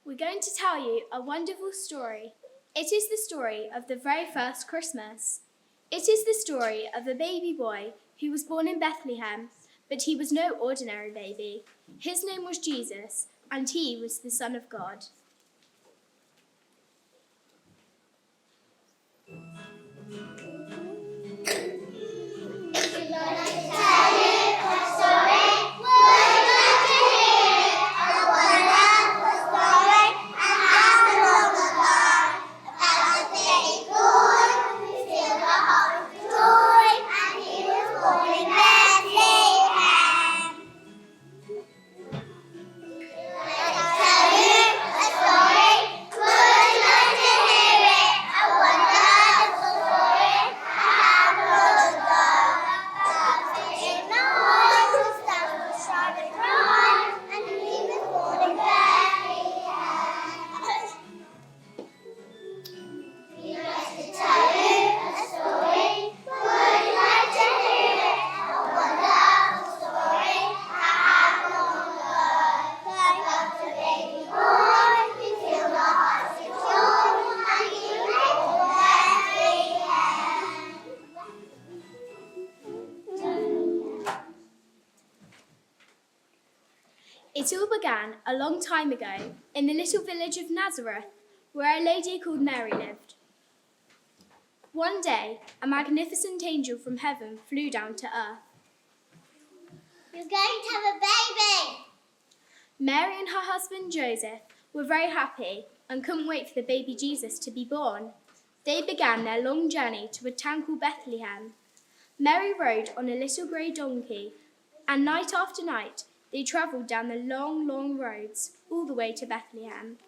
We're going to tell you a wonderful story. It is the story of the very first Christmas. It is the story of a baby boy who was born in Bethlehem, but he was no ordinary baby. His name was Jesus, and he was the Son of God. It all began a long time ago in the little village of Nazareth, where a lady called Mary lived. One day, a magnificent angel from heaven flew down to earth. You're going to have a baby! Mary and her husband Joseph were very happy and couldn't wait for the baby Jesus to be born. They began their long journey to a town called Bethlehem. Mary rode on a little grey donkey, and night after night, they travelled down the long, long roads all the way to Bethlehem.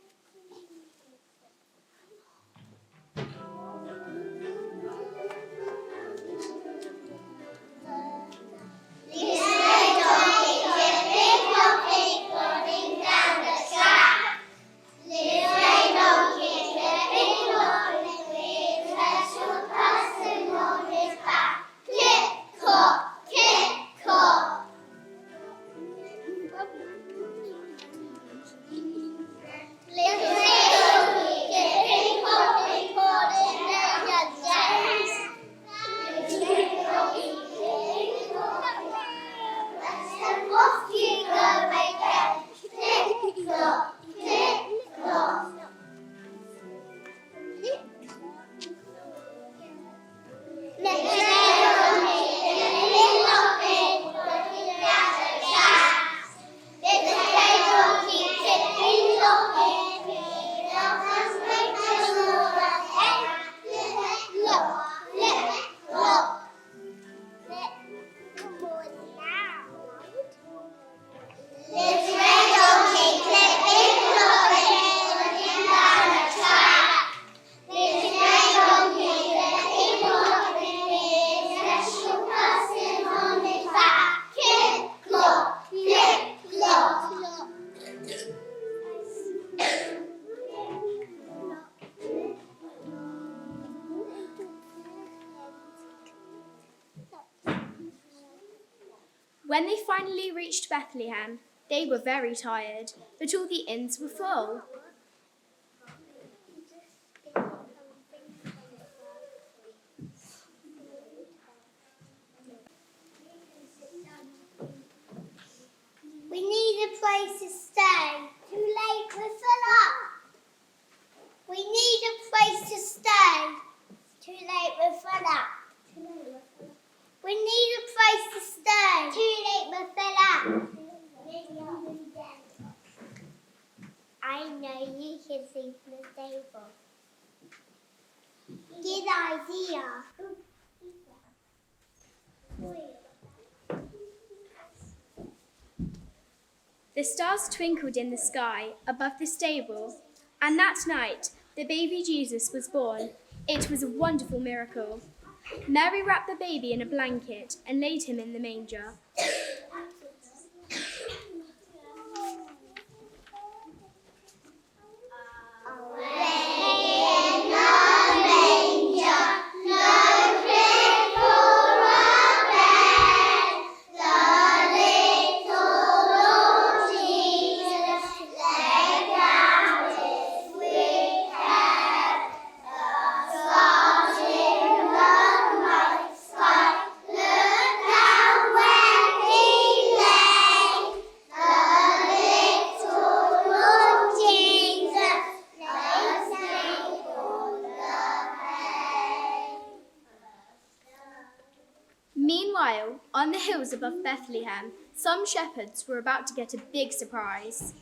When they finally reached Bethlehem, they were very tired, but all the inns were full. We need a place to stay. Too late, we're full up. We need a place to stay. Too late, we're full up. We need a place to stay. Too late, we're full up. I know you can sleep in the stable. Good idea. The stars twinkled in the sky above the stable, and that night the baby Jesus was born. It was a wonderful miracle. Mary wrapped the baby in a blanket and laid him in the manger. Down hills above Bethlehem, some shepherds were about to get a big surprise.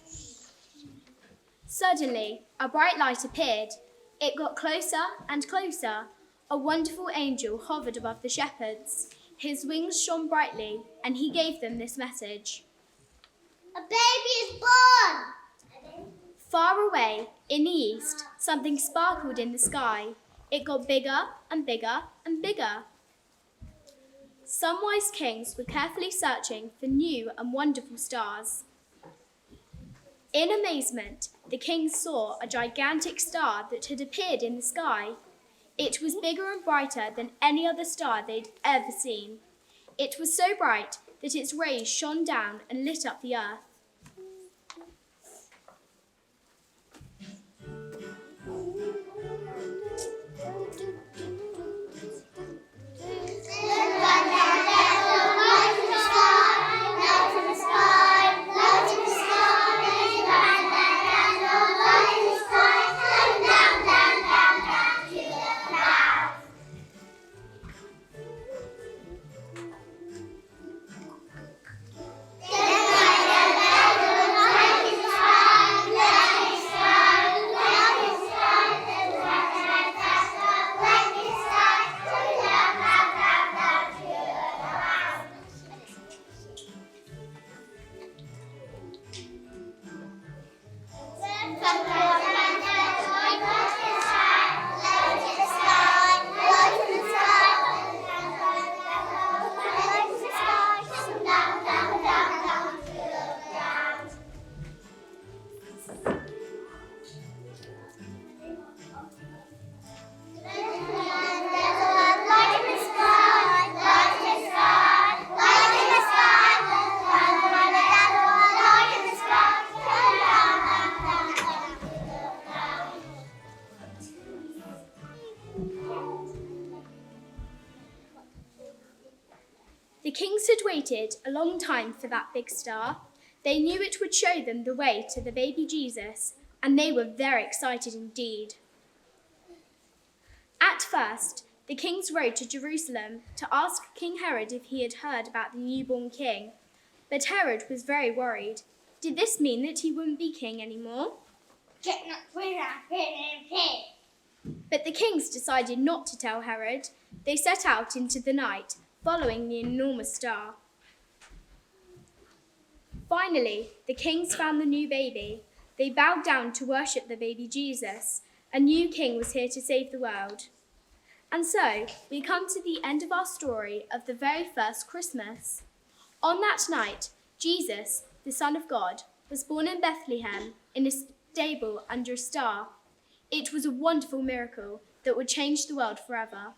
Suddenly, a bright light appeared. It got closer and closer. A wonderful angel hovered above the shepherds. His wings shone brightly, and he gave them this message. A baby is born! Far away, in the east, something sparkled in the sky. It got bigger and bigger and bigger. Some wise kings were carefully searching for new and wonderful stars. In amazement, the kings saw a gigantic star that had appeared in the sky. It was bigger and brighter than any other star they'd ever seen. It was so bright that its rays shone down and lit up the earth. The kings had waited a long time for that big star. They knew it would show them the way to the baby Jesus, and they were very excited indeed. At first, the kings rode to Jerusalem to ask King Herod if he had heard about the newborn king. But Herod was very worried. Did this mean that he wouldn't be king anymore? But the kings decided not to tell Herod. They set out into the night, following the enormous star. Finally, the kings found the new baby. They bowed down to worship the baby Jesus. A new king was here to save the world. And so, we come to the end of our story of the very first Christmas. On that night, Jesus, the Son of God, was born in Bethlehem in a stable under a star. It was a wonderful miracle that would change the world forever.